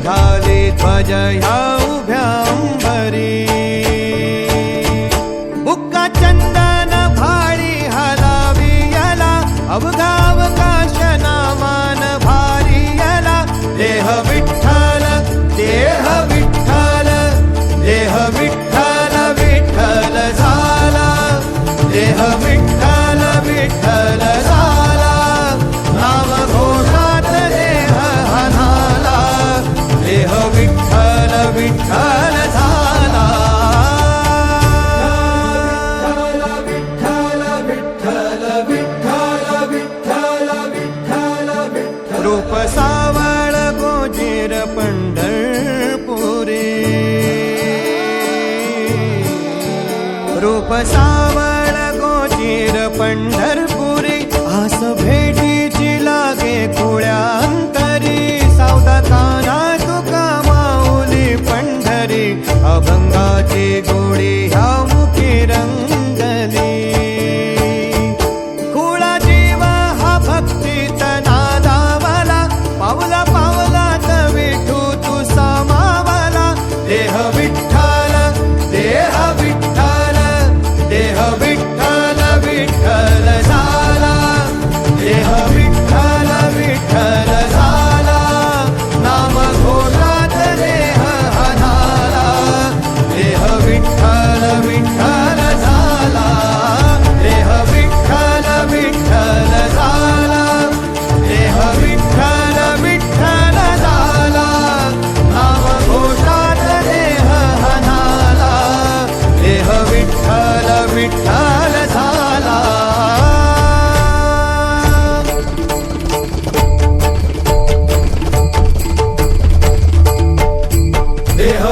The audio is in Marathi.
झाली ध्वज ह्या उभ्या अंबरी बुक्का चंदन भाळी हलावी याला अवघावकाश नामान भारी याला देह विठ्ठल देह विठ्ठल देह विठ्ठल विठ्ठल झाला देह विठ्ठल विठ्ठल झाला नाम घोषात देह हनाला देह विठ्ठल विठ्ठल झाला विठ्ठल विठ्ठल विठ्ठल विठ्ठल विठ्ठल विठ्ठल रूप सावळ गोजीर पंढरपुरी रूप सावळ गोजीर पंढरपुरी आस भेटीची लागे खुळ्या अंतरी सावधा काना तुका माऊली पंढरी अभंगाची गोडी ह्या मुखी रंगली खुळा जीव हा भक्तीत नादावला पावला पावलात विठू तू सामावला देह विठ्ठल देह विठ्ठल देह विठ्ठल विठ्ठल झाला देह विठ्ठल विठ्ठल झाला नाम घोषात देह हनाला देह विठ्ठल विठ्ठल झाला देह विठ्ठल विठ्ठल झाला देह विठ्ठल विठ्ठल झाला नाम घोषात देह हनाला देह विठ्ठल विठ्ठल झाला देह